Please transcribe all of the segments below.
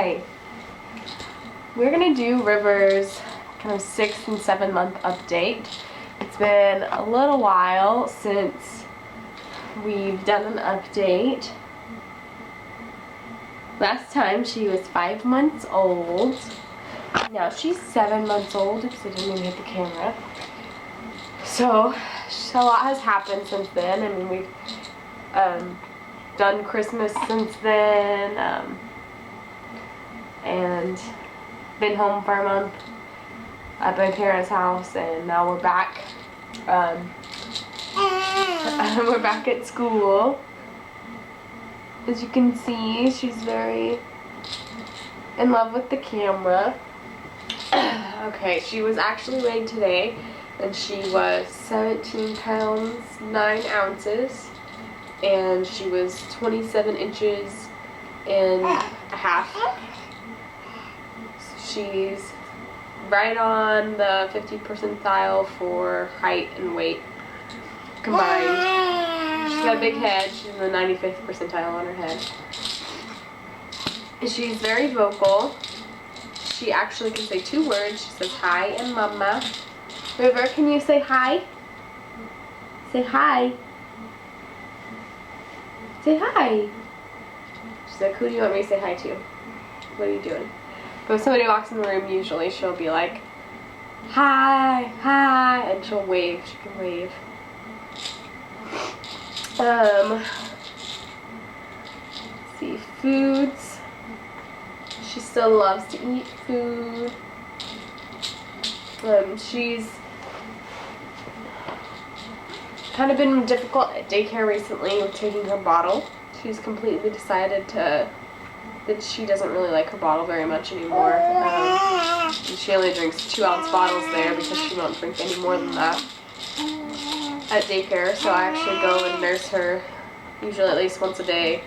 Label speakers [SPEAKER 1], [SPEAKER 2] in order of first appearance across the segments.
[SPEAKER 1] Hi. We're gonna do River's kind of 6 and 7 month update. It's been a little while since we've done an update. Last time she was 5 months old. Now she's 7 months old. Oops, I didn't even hit the camera. So a lot has happened since then. I mean, we've done Christmas since then, and been home for a month at my parents' house, and now we're back. We're back at school. As you can see, she's very in love with the camera. Okay, she was actually weighed today, and she was 17 pounds 9 ounces, and she was 27 inches and a half. She's right on the 50th percentile for height and weight combined. She's got a big head. She's in the 95th percentile on her head. She's very vocal. She actually can say 2 words. She says hi and mama. River, can you say hi? Say hi. Say hi. She's like, who do you want me to say hi to? What are you doing? But if somebody walks in the room, usually she'll be like, hi, hi, and she'll wave. She can wave. Let's see, foods. She still loves to eat food. She's kind of been difficult at daycare recently with taking her bottle. She's completely decided that she doesn't really like her bottle very much anymore. She only drinks 2-ounce bottles there because she won't drink any more than that at daycare. So I actually go and nurse her usually at least once a day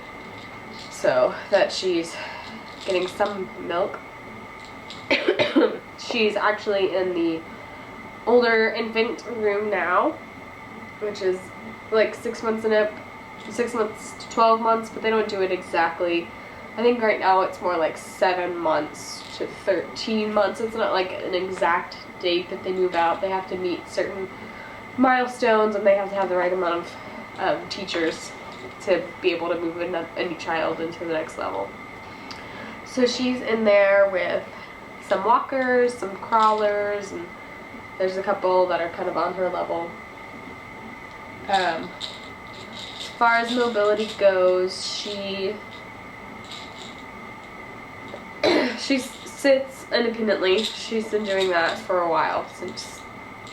[SPEAKER 1] so that she's getting some milk. She's actually in the older infant room now, which is like 6 months and up, 6 months to 12 months, but they don't do it exactly. I think right now it's more like 7 months to 13 months. It's not like an exact date that they move out. They have to meet certain milestones, and they have to have the right amount of teachers to be able to move a new child into the next level. So she's in there with some walkers, some crawlers, and there's a couple that are kind of on her level. As far as mobility goes, she sits independently. She's been doing that for a while, since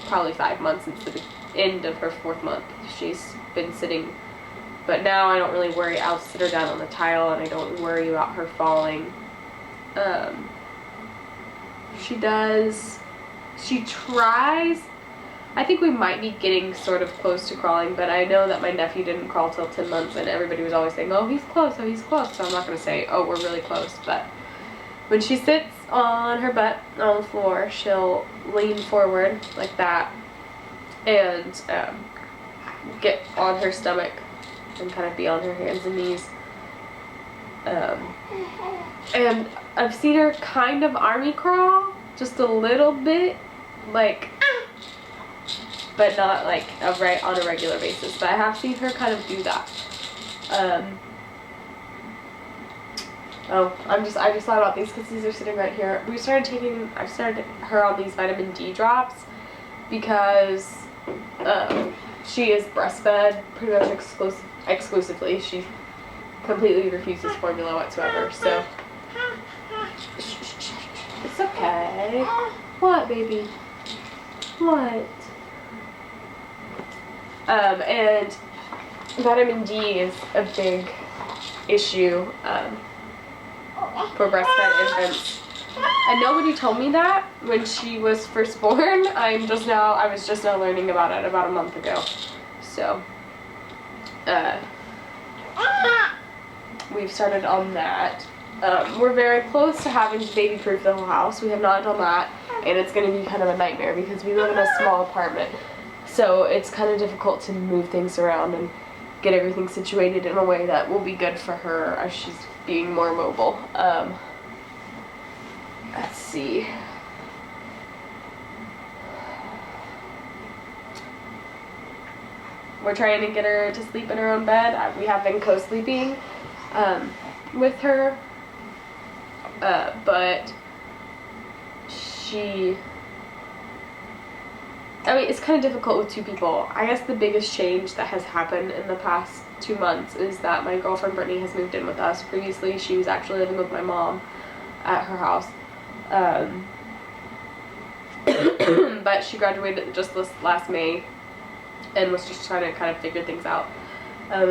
[SPEAKER 1] probably 5 months, since the end of her 4th month. She's been sitting, but now I don't really worry. I'll sit her down on the tile, and I don't worry about her falling. She tries. I think we might be getting sort of close to crawling, but I know that my nephew didn't crawl till 10 months, and everybody was always saying, oh, he's close, oh, he's close. So I'm not going to say, oh, we're really close, but when she sits on her butt on the floor, she'll lean forward like that and get on her stomach and kind of be on her hands and knees. And I've seen her kind of army crawl, just a little bit, like, but not like on a regular basis. But I have seen her kind of do that. I just thought about these because these are sitting right here. I started her on these vitamin D drops because she is breastfed pretty much exclusively. She completely refuses formula whatsoever. So it's okay. What, baby? What? And vitamin D is a big issue for breastfed infants. And nobody told me that when she was first born. I was just now learning about it about a month ago. So we've started on that. We're very close to having to baby-proof the whole house. We have not done that, and it's going to be kind of a nightmare because we live in a small apartment. So it's kind of difficult to move things around and get everything situated in a way that will be good for her as she's being more mobile. let's see. We're trying to get her to sleep in her own bed. We have been co-sleeping with her, but I mean, it's kind of difficult with two people. I guess the biggest change that has happened in the past 2 months is that my girlfriend Brittany has moved in with us. Previously, she was actually living with my mom at her house. But she graduated just this last May and was just trying to kind of figure things out.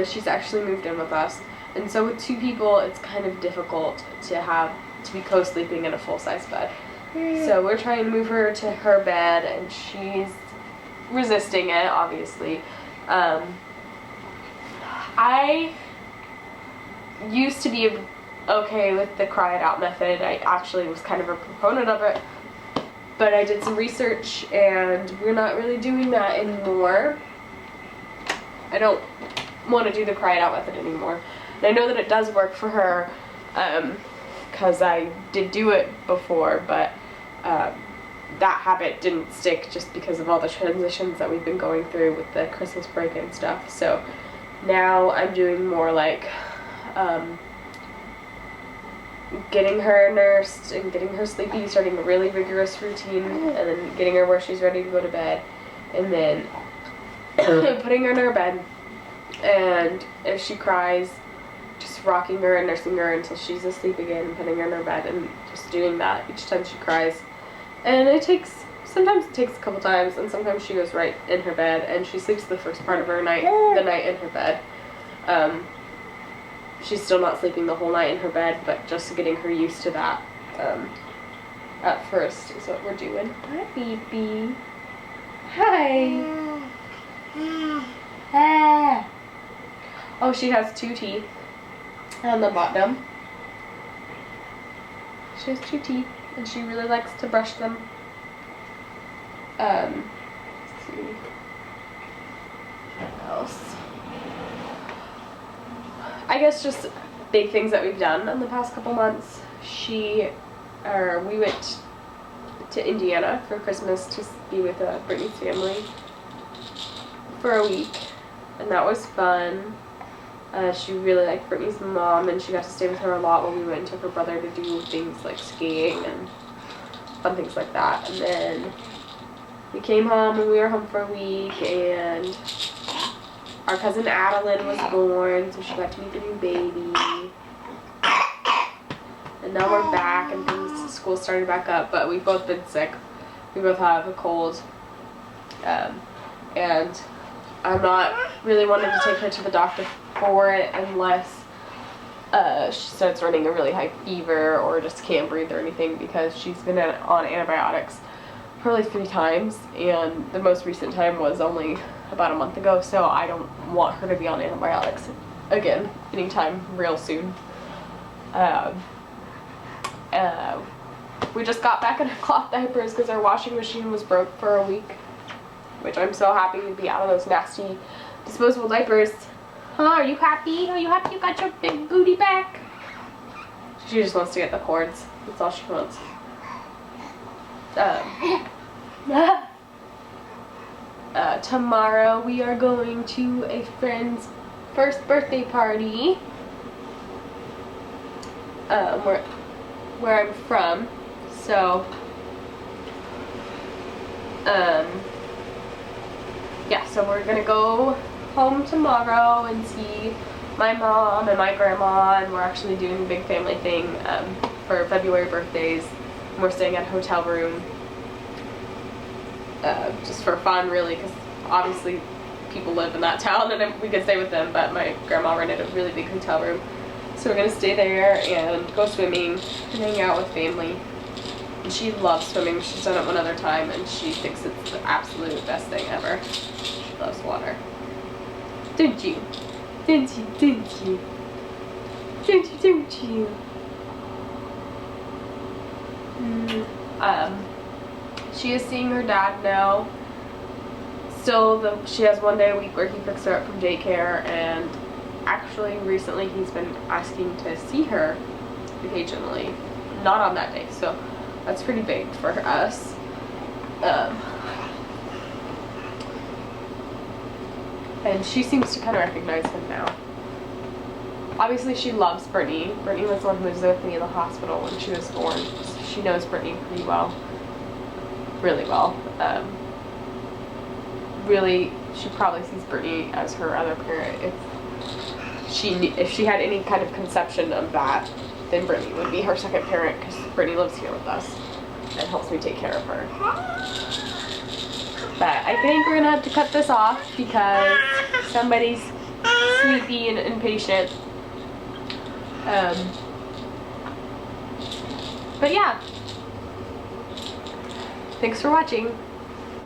[SPEAKER 1] She's actually moved in with us. And so with two people, it's kind of difficult to be co-sleeping in a full-size bed. So we're trying to move her to her bed, and she's resisting it, obviously. I used to be okay with the cry it out method. I actually was kind of a proponent of it, but I did some research, and we're not really doing that anymore. I don't want to do the cry it out method anymore. And I know that it does work for her, because I did do it before, but that habit didn't stick just because of all the transitions that we've been going through with the Christmas break and stuff. So now I'm doing more like getting her nursed and getting her sleepy, starting a really rigorous routine, and then getting her where she's ready to go to bed, and then putting her in her bed, and if she cries, just rocking her and nursing her until she's asleep again, and putting her in her bed, and just doing that each time she cries. And sometimes it takes a couple times, and sometimes she goes right in her bed, and she sleeps the first part of the night in her bed. She's still not sleeping the whole night in her bed, but just getting her used to that at first is what we're doing. Hi, baby. Hi. Oh, she has 2 teeth on the bottom. She has 2 teeth, and she really likes to brush them. Let's see. What else? I guess just big things that we've done in the past couple months. We went to Indiana for Christmas to be with Brittany's family for a week, and that was fun. She really liked Brittany's mom, and she got to stay with her a lot while we went and took her brother to do things like skiing and fun things like that. And then we came home, and we were home for a week, and our cousin Adeline was born, so she got to meet the new baby. And now we're back, and school started back up, but we've both been sick. We both have a cold. And I'm not really wanting to take her to the doctor for it unless she starts running a really high fever or just can't breathe or anything, because she's been on antibiotics probably 3 times, and the most recent time was only about a month ago, so I don't want her to be on antibiotics again anytime real soon. We just got back into cloth diapers because our washing machine was broke for a week, which I'm so happy to be out of those nasty disposable diapers. Huh, are you happy? Are you happy you got your big booty back? She just wants to get the cords. That's all she wants. Tomorrow we are going to a friend's first birthday party, where I'm from. So, yeah, so we're gonna go home tomorrow and see my mom and my grandma, and we're actually doing a big family thing for February birthdays. And we're staying at a hotel room just for fun, really, because obviously people live in that town and we could stay with them, but my grandma rented a really big hotel room. So we're gonna stay there and go swimming and hang out with family. And she loves swimming. She's done it one other time, and she thinks it's the absolute best thing ever. She loves water. Don't you? Don't you? Don't you? Don't you? Don't you? She is seeing her dad now. Still, she has 1 day a week where he picks her up from daycare, and actually recently he's been asking to see her occasionally. Not on that day, so That's pretty big for us. And she seems to kind of recognize him now. Obviously, she loves Brittany. Brittany was the one who was with me in the hospital when she was born. She knows Brittany pretty well. Really well. Really, she probably sees Brittany as her other parent. If she had any kind of conception of that, then Brittany would be her second parent, because Brittany lives here with us and helps me take care of her. But I think we're gonna have to cut this off because somebody's sleepy and impatient. But yeah, thanks for watching.